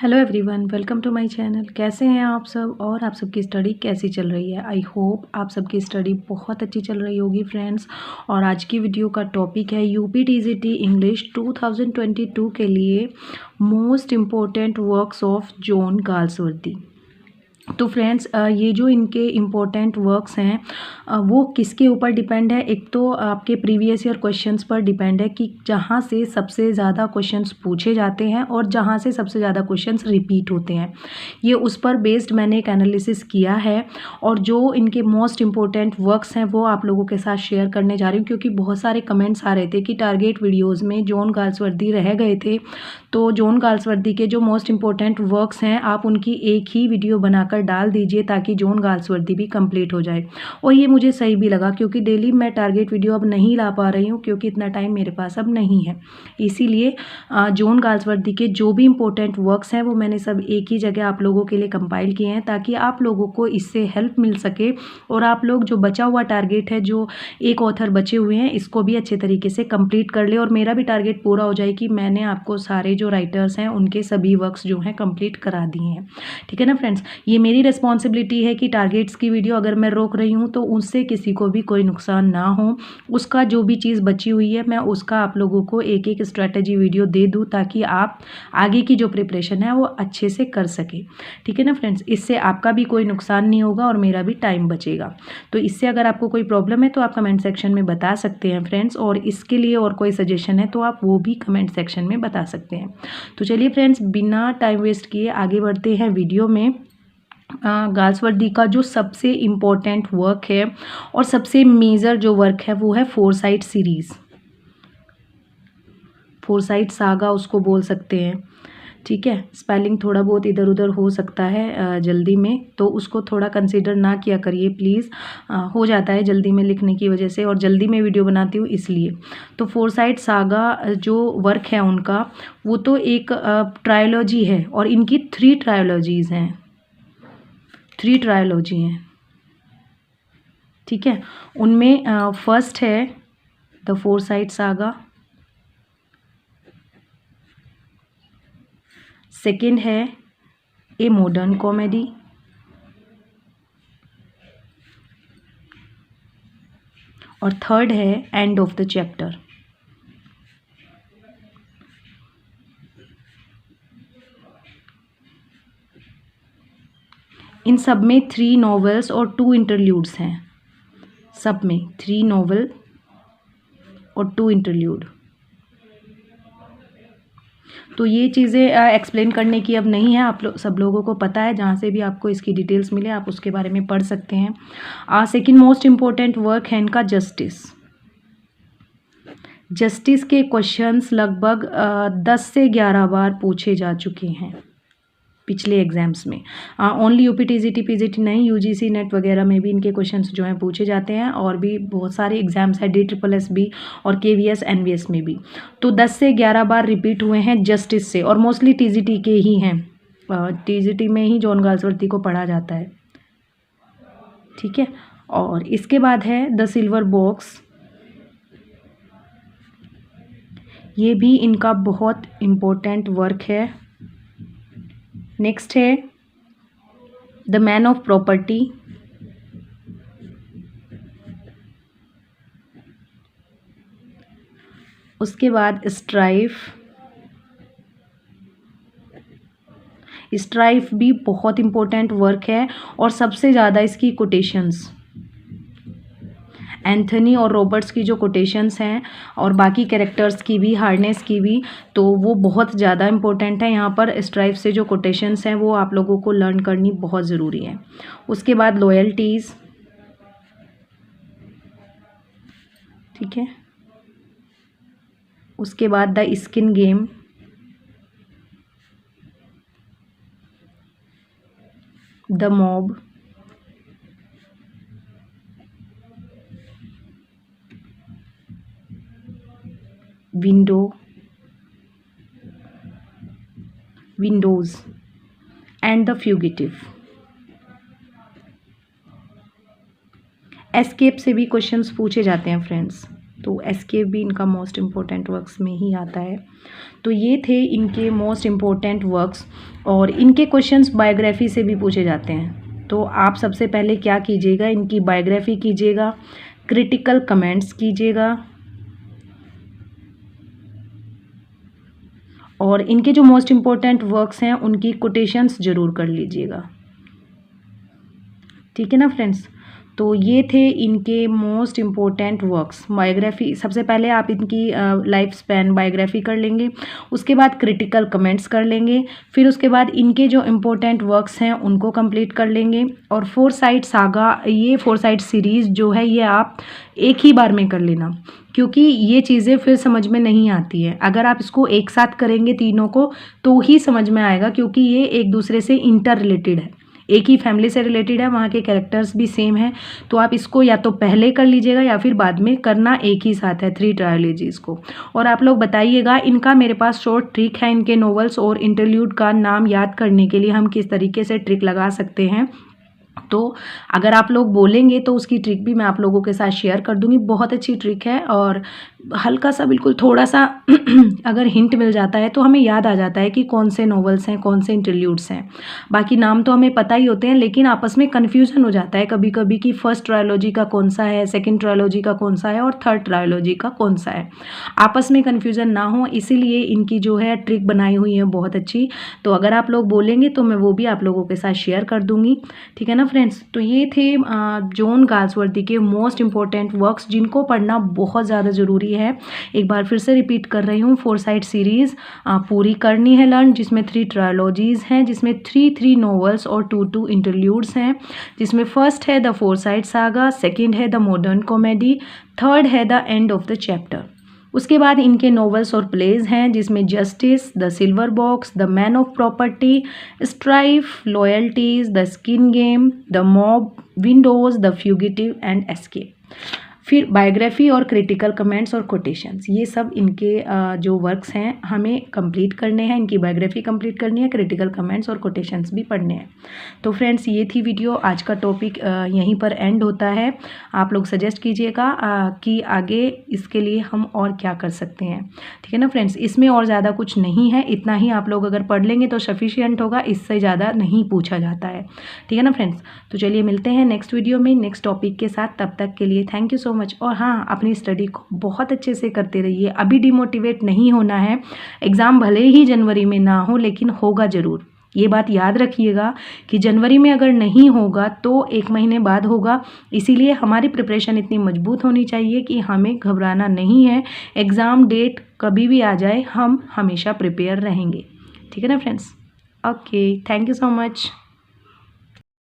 Hello everyone, welcome to my channel. कैसे हैं आप सब और आप सबकी स्टडी कैसी चल रही है। आई होप आप सबकी स्टडी बहुत अच्छी चल रही होगी फ्रेंड्स। और आज की वीडियो का टॉपिक है यूपी टीजीटी इंग्लिश 2022 के लिए most important works of John Galsworthy. तो फ्रेंड्स ये जो इनके इम्पोर्टेंट वर्क्स हैं वो किसके ऊपर डिपेंड है। एक तो आपके प्रीवियस ईयर क्वेश्चंस पर डिपेंड है कि जहाँ से सबसे ज़्यादा क्वेश्चंस पूछे जाते हैं और जहाँ से सबसे ज़्यादा क्वेश्चंस रिपीट होते हैं। ये उस पर बेस्ड मैंने एक एनालिसिस किया है और जो इनके मोस्ट इम्पोर्टेंट वर्क्स हैं वो आप लोगों के साथ शेयर करने जा रही हूँ, क्योंकि बहुत सारे कमेंट्स आ रहे थे कि टारगेट वीडियोज़ में जॉन गाल्सवर्दी रह गए थे। तो जॉन गाल्सवर्दी के जो मोस्ट इम्पोर्टेंट वर्क्स हैं आप उनकी एक ही वीडियो बनाकर डाल दीजिए ताकि जॉन गाल्सवर्दी भी कंप्लीट हो जाए। और ये मुझे सही भी लगा, क्योंकि डेली मैं टारगेट वीडियो अब नहीं ला पा रही हूँ, क्योंकि इतना टाइम मेरे पास अब नहीं है। इसीलिए जॉन गाल्सवर्दी के जो भी इम्पोर्टेंट वर्क्स हैं वो मैंने सब एक ही जगह आप लोगों के लिए कंपाइल किए हैं, ताकि आप लोगों को इससे हेल्प मिल सके और आप लोग जो बचा हुआ टारगेट है, जो एक ऑथर बचे हुए हैं, इसको भी अच्छे तरीके से कंप्लीट कर ले और मेरा भी टारगेट पूरा हो जाए कि मैंने आपको सारे जो राइटर्स हैं उनके सभी वर्क्स जो हैं कंप्लीट करा दिए हैं। ठीक है ना फ्रेंड्स। ये मेरी रिस्पॉन्सिबिलिटी है कि टारगेट्स की वीडियो अगर मैं रोक रही हूँ तो उससे किसी को भी कोई नुकसान ना हो। उसका जो भी चीज़ बची हुई है मैं उसका आप लोगों को एक एक स्ट्रैटेजी वीडियो दे दूँ, ताकि आप आगे की जो प्रिपरेशन है वो अच्छे से कर सके। ठीक है ना फ्रेंड्स। इससे आपका भी कोई नुकसान नहीं होगा और मेरा भी टाइम बचेगा। तो इससे अगर आपको कोई प्रॉब्लम है तो आप कमेंट सेक्शन में बता सकते हैं फ्रेंड्स, और इसके लिए और कोई सजेशन है तो आप वो भी कमेंट सेक्शन में बता सकते हैं। तो चलिए फ्रेंड्स, बिना टाइम वेस्ट किए आगे बढ़ते हैं वीडियो में। गाल्सवर्दी का जो सबसे इम्पोर्टेंट वर्क है और सबसे मेजर जो वर्क है वो है फोरसाइट सीरीज़, फोरसाइट सागा उसको बोल सकते हैं। ठीक है। स्पेलिंग थोड़ा बहुत इधर उधर हो सकता है जल्दी में, तो उसको थोड़ा कंसीडर ना किया करिए प्लीज़। हो जाता है जल्दी में लिखने की वजह से, और जल्दी में वीडियो बनाती हूँ इसलिए। तो फोरसाइट सागा जो वर्क है उनका, वो तो एक ट्रायोलॉजी है और इनकी 3 ट्रायोलॉजीज़ हैं, 3 ट्रायोलॉजी हैं। ठीक है। उनमें फर्स्ट है द फोरसाइट सागा, सेकेंड है ए मॉडर्न कॉमेडी, और थर्ड है एंड ऑफ द चैप्टर। इन सब में 3 नॉवेल्स और 2 इंटरल्यूड्स हैं। सब में 3 नॉवेल और 2 इंटरल्यूड। तो ये चीज़ें एक्सप्लेन करने की अब नहीं है, आप लोग सब लोगों को पता है। जहाँ से भी आपको इसकी डिटेल्स मिले आप उसके बारे में पढ़ सकते हैं। सेकंड मोस्ट इम्पोर्टेंट वर्क है इनका जस्टिस। जस्टिस के क्वेश्चंस लगभग 10 से 11 बार पूछे जा चुके हैं पिछले एग्जाम्स में। ओनली यूपी टीजीटी पीजीटी नहीं, यूजीसी नेट वगैरह में भी इनके क्वेश्चंस जो हैं पूछे जाते हैं, और भी बहुत सारे एग्जाम्स हैं DSSS और KVS NVS में भी। तो 10 से 11 बार रिपीट हुए हैं जस्टिस से, और मोस्टली टीजीटी के ही हैं। टीजीटी में ही जॉन गाल्सवर्दी को पढ़ा जाता है। ठीक है। और इसके बाद है द सिल्वर बॉक्स। ये भी इनका बहुत इम्पोर्टेंट वर्क है। नेक्स्ट है द मैन ऑफ प्रॉपर्टी, उसके बाद स्ट्राइफ। स्ट्राइफ भी बहुत इम्पोर्टेंट वर्क है और सबसे ज़्यादा इसकी कोटेशंस, एंथनी और रॉबर्ट्स की जो कोटेशंस हैं और बाकी कैरेक्टर्स की भी, हार्नेस की भी, तो वो बहुत ज़्यादा इम्पोर्टेंट है। यहाँ पर स्ट्राइफ से जो कोटेशंस हैं वो आप लोगों को लर्न करनी बहुत ज़रूरी है। उसके बाद लॉयल्टीज़। ठीक है। उसके बाद the skin game, the mob, windows and the fugitive. Escape से भी क्वेश्चंस पूछे जाते हैं फ्रेंड्स। तो एसके भी इनका मोस्ट इम्पोर्टेंट वर्क्स में ही आता है। तो ये थे इनके मोस्ट इम्पोर्टेंट वर्क्स, और इनके क्वेश्चंस बायोग्राफी से भी पूछे जाते हैं। तो आप सबसे पहले क्या कीजिएगा, इनकी बायोग्राफी कीजिएगा, क्रिटिकल कमेंट्स कीजिएगा, और इनके जो मोस्ट इम्पोर्टेंट वर्क्स हैं उनकी कोटेशंस ज़रूर कर लीजिएगा। ठीक है ना फ्रेंड्स। तो ये थे इनके मोस्ट इम्पोर्टेंट वर्क्स। बायोग्राफी सबसे पहले आप इनकी लाइफ स्पैन बायोग्राफी कर लेंगे, उसके बाद क्रिटिकल कमेंट्स कर लेंगे, फिर उसके बाद इनके जो इम्पोर्टेंट वर्क्स हैं उनको कंप्लीट कर लेंगे। और 4 साइड सागा, ये 4 साइड सीरीज़ जो है ये आप एक ही बार में कर लेना, क्योंकि ये चीज़ें फिर समझ में नहीं आती है। अगर आप इसको एक साथ करेंगे तीनों को तो ही समझ में आएगा, क्योंकि ये एक दूसरे से इंटर रिलेटेड है, एक ही फैमिली से रिलेटेड है, वहाँ के कैरेक्टर्स भी सेम हैं। तो आप इसको या तो पहले कर लीजिएगा या फिर बाद में करना एक ही साथ है, 3 ट्रायोलॉजीज़ को। और आप लोग बताइएगा, इनका मेरे पास शॉर्ट ट्रिक है, इनके नॉवेल्स और इंटरल्यूड का नाम याद करने के लिए हम किस तरीके से ट्रिक लगा सकते हैं। तो अगर आप लोग बोलेंगे तो उसकी ट्रिक भी मैं आप लोगों के साथ शेयर कर दूंगी। बहुत अच्छी ट्रिक है, और हल्का सा बिल्कुल थोड़ा सा अगर हिंट मिल जाता है तो हमें याद आ जाता है कि कौन से नॉवेल्स हैं, कौन से इंटरल्यूड्स हैं। बाकी नाम तो हमें पता ही होते हैं, लेकिन आपस में कन्फ्यूजन हो जाता है कभी कभी कि फर्स्ट ट्रायोलॉजी का कौन सा है, सेकंड ट्रायोलॉजी का कौन सा है और थर्ड ट्रायोलॉजी का कौन सा है। आपस में कन्फ्यूजन ना हो, इसीलिए इनकी जो है ट्रिक बनाई हुई है बहुत अच्छी। तो अगर आप लोग बोलेंगे तो मैं वो भी आप लोगों के साथ शेयर कर दूंगी। ठीक है ना फ्रेंड्स। तो ये थे जॉन गाल्सवर्दी के मोस्ट इंपॉर्टेंट वर्क्स, जिनको पढ़ना बहुत ज़्यादा ज़रूरी है। एक बार फिर से रिपीट कर रही हूँ, 4 साइड सीरीज़ पूरी करनी है लर्न, जिसमें 3 ट्रायोलॉजीज़ हैं, जिसमें 3 नॉवेल्स और 2 इंटरल्यूड्स हैं, जिसमें फर्स्ट है द 4 साइड सागा, सेकंड है द मॉडर्न कॉमेडी, थर्ड है the end of the chapter. उसके बाद इनके नॉवेल्स और प्लेज हैं, जिसमें justice, the silver box, the man of property, strife, loyalties, the skin game, the mob, windows, the fugitive and escape. फिर biography और critical comments और कोटेशंस, ये सब इनके जो वर्क्स हैं हमें कंप्लीट करने हैं। इनकी बायोग्राफी कंप्लीट करनी है, क्रिटिकल कमेंट्स और कोटेशंस भी पढ़ने हैं। तो फ्रेंड्स, ये थी वीडियो। आज का टॉपिक यहीं पर एंड होता है। आप लोग सजेस्ट कीजिएगा कि आगे इसके लिए हम और क्या कर सकते हैं। ठीक है ना फ्रेंड्स। इसमें और ज़्यादा कुछ नहीं है, इतना ही आप लोग अगर पढ़ लेंगे तो सफिशियंट होगा, इससे ज़्यादा नहीं पूछा जाता है। ठीक है ना फ्रेंड्स। तो चलिए मिलते हैं नेक्स्ट वीडियो में नेक्स्ट टॉपिक के साथ। तब तक के लिए थैंक यू सो मच। और हाँ, अपनी स्टडी को बहुत अच्छे से करते रहिए। अभी डिमोटिवेट नहीं होना है। एग्ज़ाम भले ही जनवरी में ना हो, लेकिन होगा ज़रूर। ये बात याद रखिएगा कि जनवरी में अगर नहीं होगा तो 1 महीने बाद होगा। इसीलिए हमारी प्रिपरेशन इतनी मजबूत होनी चाहिए कि हमें घबराना नहीं है। एग्ज़ाम डेट कभी भी आ जाए, हम हमेशा प्रिपेयर रहेंगे। ठीक है ना friends. Okay, thank you so much.